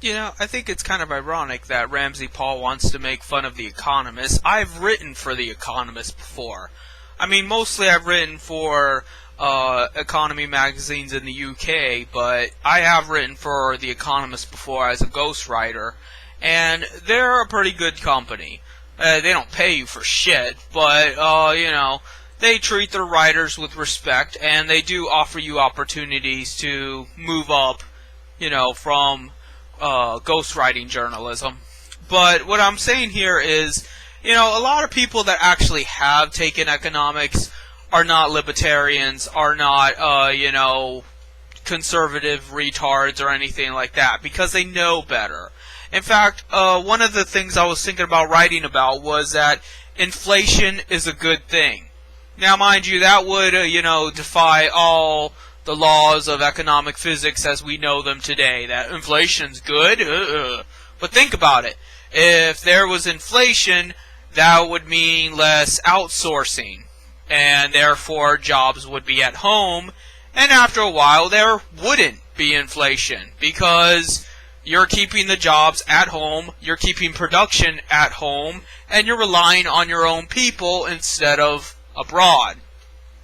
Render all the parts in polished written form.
I think it's kind of ironic that Ramspaul wants to make fun of The Economist. I've written for The Economist before. I mean, mostly I've written for economy magazines in the UK, but I have written for The Economist before as a ghostwriter, and they're a pretty good company. They don't pay you for shit, but, they treat their writers with respect, and they do offer you opportunities to move up, from ghostwriting journalism. But what I'm saying here is, a lot of people that actually have taken economics are not libertarians, are not, conservative retards or anything like that, because they know better. In fact, one of the things I was thinking about writing about was that inflation is a good thing. Now, mind you, that would, defy all the laws of economic physics as we know them today, that inflation's good. But think about it. If there was inflation, that would mean less outsourcing, and therefore jobs would be at home, and after a while there wouldn't be inflation, because you're keeping the jobs at home, you're keeping production at home, and you're relying on your own people instead of abroad.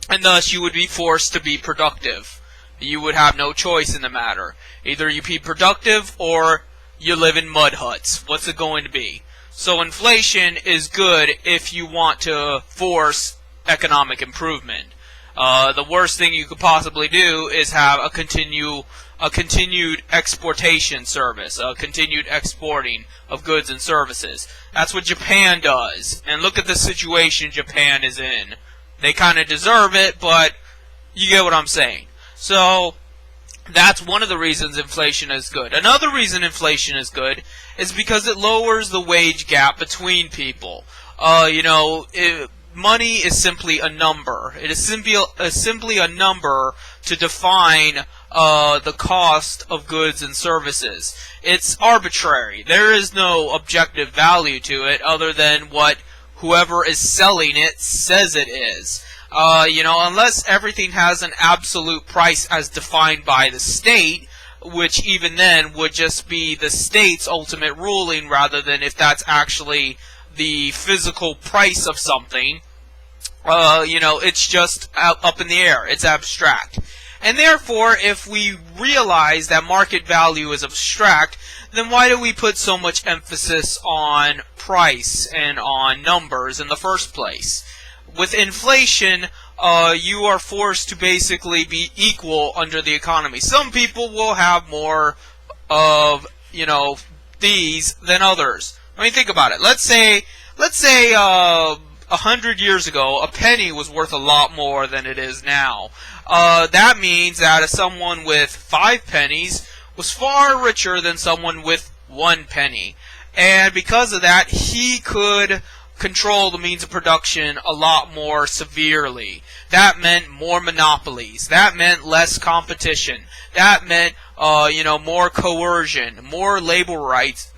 And thus you would be forced to be productive. You would have no choice in the matter. Either you be productive or you live in mud huts. What's it going to be? So inflation is good if you want to force economic improvement. The worst thing you could possibly do is have a continued exportation service, a continued exporting of goods and services. That's what Japan does. And look at the situation Japan is in. They kind of deserve it, but you get what I'm saying. So that's one of the reasons inflation is good. Another reason inflation is good is because it lowers the wage gap between people. Money is simply a number. It is simply a number to define the cost of goods and services. It's arbitrary. There is no objective value to it other than what whoever is selling it says it is. Unless everything has an absolute price as defined by the state, which even then would just be the state's ultimate ruling rather than if that's actually the physical price of something, it's just up in the air. It's abstract. And therefore, if we realize that market value is abstract, then why do we put so much emphasis on price and on numbers in the first place? With inflation, you are forced to basically be equal under the economy. Some people will have more of, these than others. I mean, think about it. Let's say 100 years ago, a penny was worth a lot more than it is now. That means that someone with 5 pennies was far richer than someone with 1 penny. And because of that, he could control the means of production a lot more severely. That meant more monopolies. That meant less competition. That meant, more coercion, more labor rights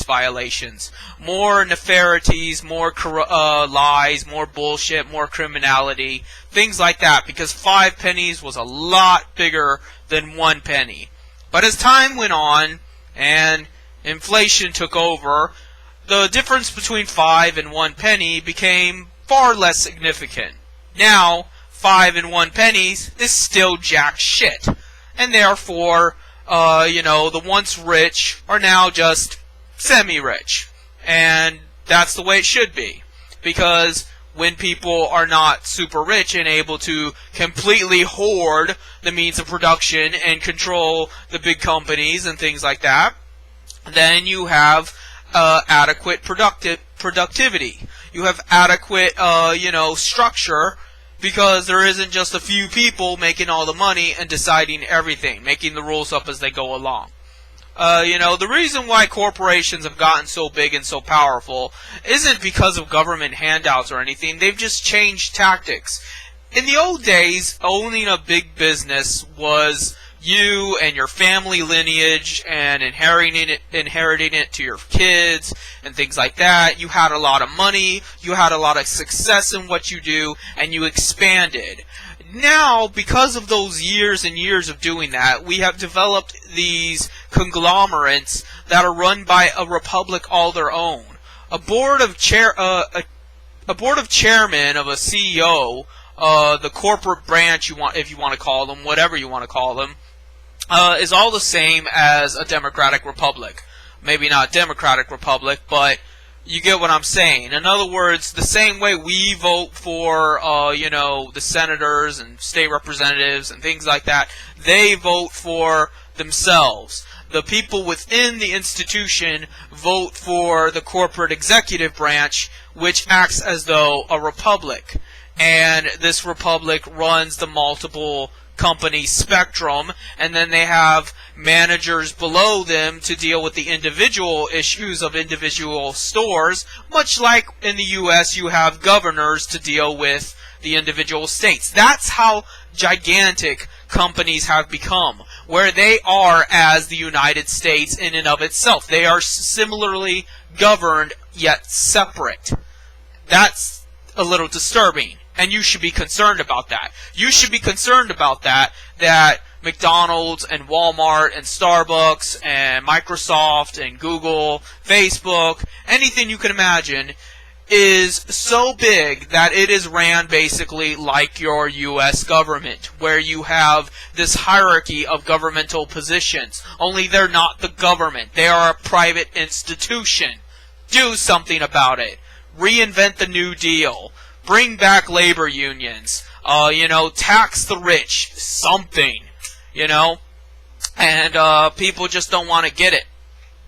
violations, more nefarities, more lies, more bullshit, more criminality, things like that, because 5 pennies was a lot bigger than 1 penny. But as time went on and inflation took over, the difference between 5 and 1 penny became far less significant. Now, 5 and 1 pennies is still jack shit. And therefore, the once rich are now just semi-rich. And that's the way it should be. Because when people are not super rich and able to completely hoard the means of production and control the big companies and things like that, then you have adequate productivity. You have adequate, structure, because there isn't just a few people making all the money and deciding everything, making the rules up as they go along. The reason why corporations have gotten so big and so powerful isn't because of government handouts or anything. They've just changed tactics. In the old days, owning a big business was you and your family lineage and inheriting it to your kids and things like that. You had a lot of money, you had a lot of success in what you do, and you expanded. now, because of those years and years of doing that, we have developed these conglomerates that are run by a republic all their own. A board of chairmen of a CEO, the corporate branch if you want to call them, whatever you want to call them, is all the same as a democratic republic. Maybe not democratic republic, but you get what I'm saying. In other words, the same way we vote for, the senators and state representatives and things like that, they vote for themselves. The people within the institution vote for the corporate executive branch, which acts as though a republic. And this republic runs the multiple company spectrum, and then they have managers below them to deal with the individual issues of individual stores, much like in the U.S. you have governors to deal with the individual states. That's how gigantic companies have become, where they are as the United States in and of itself. They are similarly governed, yet separate. That's a little disturbing. And you should be concerned about that. You should be concerned about that McDonald's and Walmart and Starbucks and Microsoft and Google, Facebook, anything you can imagine is so big that it is ran basically like your U.S. government, where you have this hierarchy of governmental positions. Only they're not the government. They are a private institution. Do something about it. Reinvent the New Deal. Bring back labor unions, tax the rich, something, and people just don't want to get it.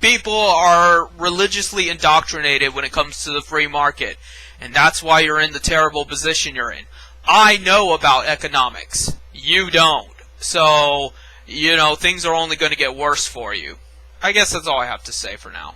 People are religiously indoctrinated when it comes to the free market, and that's why you're in the terrible position you're in. I know about economics. You don't. So, things are only going to get worse for you. I guess that's all I have to say for now.